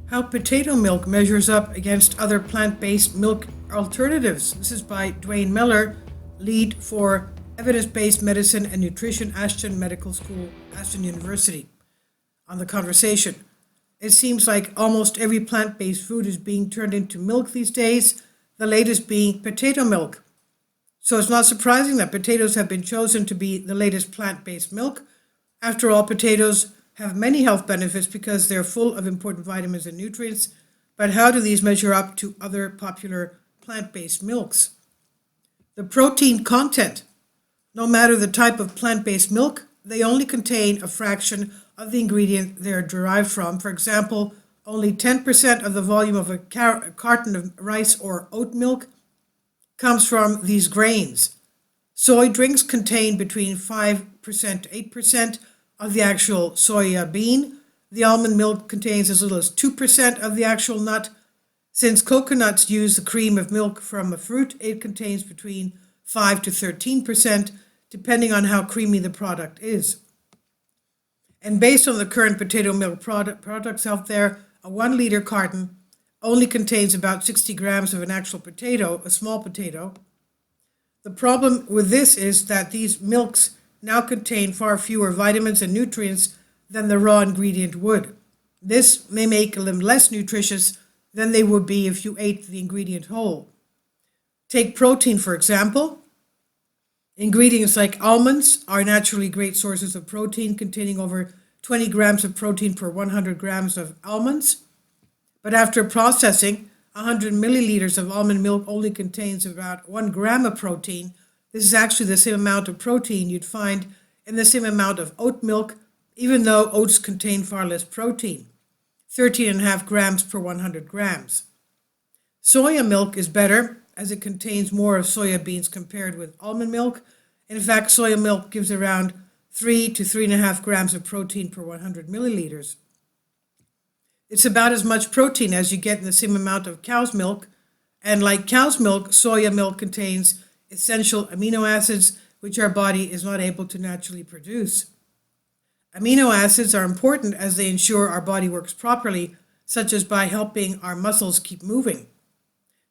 How potato milk measures up against other plant-based milk alternatives. This is by Dwayne Miller, lead for evidence-based medicine and nutrition, Ashton Medical School, Ashton University. On the conversation, it seems like almost every plant-based food is being turned into milk these days, the latest being potato milk. So it's not surprising that potatoes have been chosen to be the latest plant-based milk. After all, potatoes have many health benefits because they're full of important vitamins and nutrients. But how do these measure up to other popular plant-based milks? The protein content. No matter the type of plant-based milk, they only contain a fraction of the ingredient they're derived from. For example, only 10% of the volume of a carton of rice or oat milk comes from these grains. Soy drinks contain between 5% to 8% of the actual soya bean. The almond milk contains as little as 2% of the actual nut. Since coconuts use the cream of milk from a fruit, it contains between 5 to 13%, depending on how creamy the product is. And based on the current potato milk products out there, a 1 liter carton only contains about 60 grams of an actual potato, a small potato. The problem with this is that these milks now contain far fewer vitamins and nutrients than the raw ingredient would. This may make them less nutritious than they would be if you ate the ingredient whole. Take protein, for example. Ingredients like almonds are naturally great sources of protein, containing over 20 grams of protein per 100 grams of almonds. But after processing, 100 milliliters of almond milk only contains about 1 gram of protein. This is actually the same amount of protein you'd find in the same amount of oat milk, even though oats contain far less protein, 13.5 grams per 100 grams. Soya milk is better as it contains more of soya beans compared with almond milk. In fact, soya milk gives around 3 to 3.5 grams of protein per 100 milliliters. It's about as much protein as you get in the same amount of cow's milk, and like cow's milk, soya milk contains essential amino acids which our body is not able to naturally produce. Amino acids are important as they ensure our body works properly, such as by helping our muscles keep moving.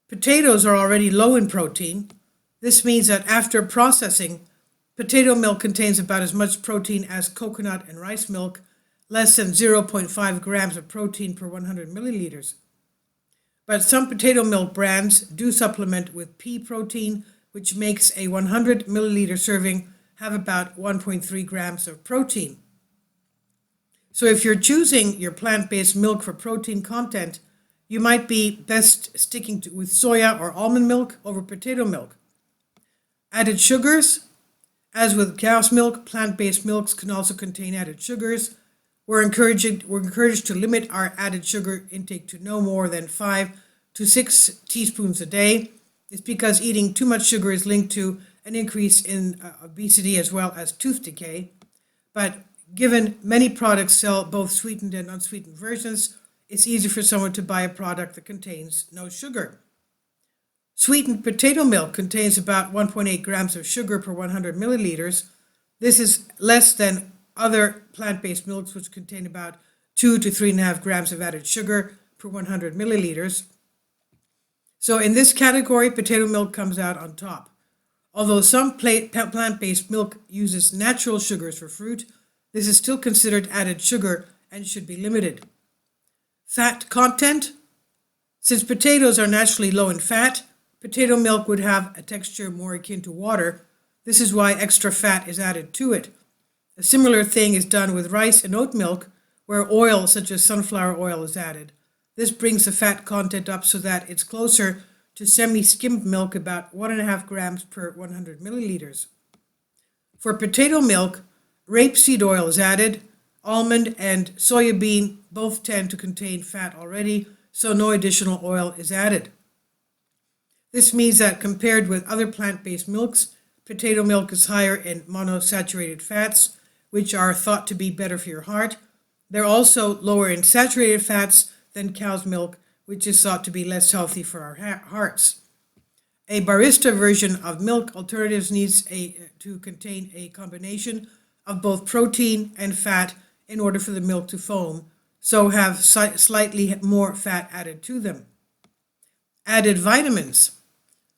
Potatoes are already low in protein. This means that after processing, potato milk contains about as much protein as coconut and rice milk, less than 0.5 grams of protein per 100 milliliters. But some potato milk brands do supplement with pea protein, which makes a 100 milliliter serving have about 1.3 grams of protein. So if you're choosing your plant-based milk for protein content, you might be best sticking with soya or almond milk over potato milk. Added sugars. As with cow's milk, plant-based milks can also contain added sugars. We're encouraged to limit our added sugar intake to no more than 5 to 6 teaspoons a day. It's because eating too much sugar is linked to an increase in obesity as well as tooth decay. But given many products sell both sweetened and unsweetened versions, it's easy for someone to buy a product that contains no sugar. Sweetened potato milk contains about 1.8 grams of sugar per 100 milliliters. This is less than other plant-based milks, which contain about 2 to 3.5 grams of added sugar per 100 milliliters. So in this category, potato milk comes out on top. Although some plant-based milk uses natural sugars for fruit, this is still considered added sugar and should be limited. Fat content. Since potatoes are naturally low in fat, potato milk would have a texture more akin to water. This is why extra fat is added to it. A similar thing is done with rice and oat milk, where oil such as sunflower oil is added. This brings the fat content up so that it's closer to semi-skimmed milk, about 1.5 grams per 100 milliliters. For potato milk, rapeseed oil is added. Almond and soya bean both tend to contain fat already, so no additional oil is added. This means that compared with other plant-based milks, potato milk is higher in monosaturated fats, which are thought to be better for your heart. They're also lower in saturated fats than cow's milk, which is thought to be less healthy for our hearts. A barista version of milk alternatives needs to contain a combination of both protein and fat in order for the milk to foam. so have slightly more fat added to them. Added vitamins.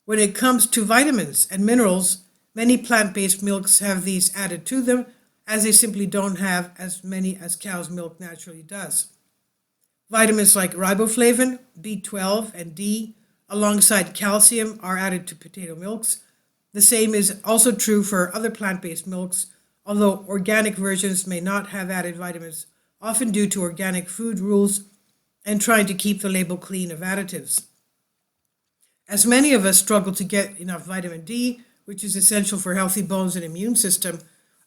When it comes to vitamins and minerals, many plant-based milks have these added to them, as they simply don't have as many as cow's milk naturally does. Vitamins like riboflavin, B12, and D, alongside calcium, are added to potato milks. The same is also true for other plant-based milks, although organic versions may not have added vitamins, often due to organic food rules and trying to keep the label clean of additives. As many of us struggle to get enough vitamin D, which is essential for healthy bones and immune system,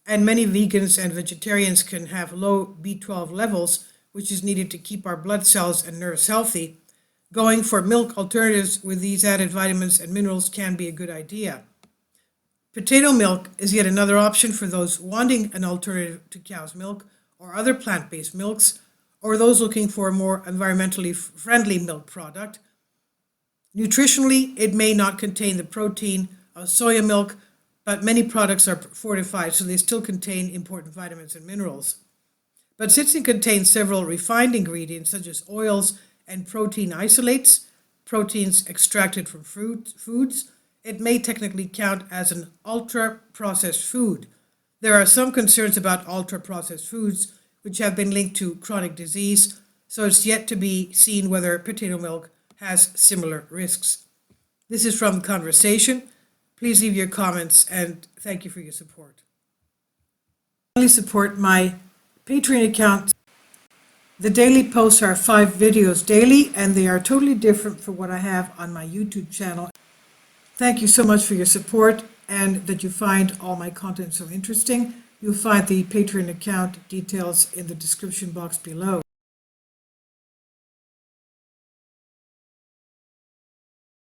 and many vegans and vegetarians can have low B12 levels, which is needed to keep our blood cells and nerves healthy, going for milk alternatives with these added vitamins and minerals can be a good idea. Potato milk is yet another option for those wanting an alternative to cow's milk or other plant-based milks, or those looking for a more environmentally friendly milk product. Nutritionally, it may not contain the protein of soya milk, but many products are fortified, so they still contain important vitamins and minerals. But since it contains several refined ingredients such as oils and protein isolates, proteins extracted from foods, it may technically count as an ultra-processed food. There are some concerns about ultra-processed foods, which have been linked to chronic disease, so it's yet to be seen whether potato milk has similar risks. This is from Conversation. Please leave your comments, and thank you for your support. Please support my Patreon account. The daily posts are 5 videos daily, and they are totally different from what I have on my YouTube channel. Thank you so much for your support and that you find all my content so interesting. You'll find the Patreon account details in the description box below.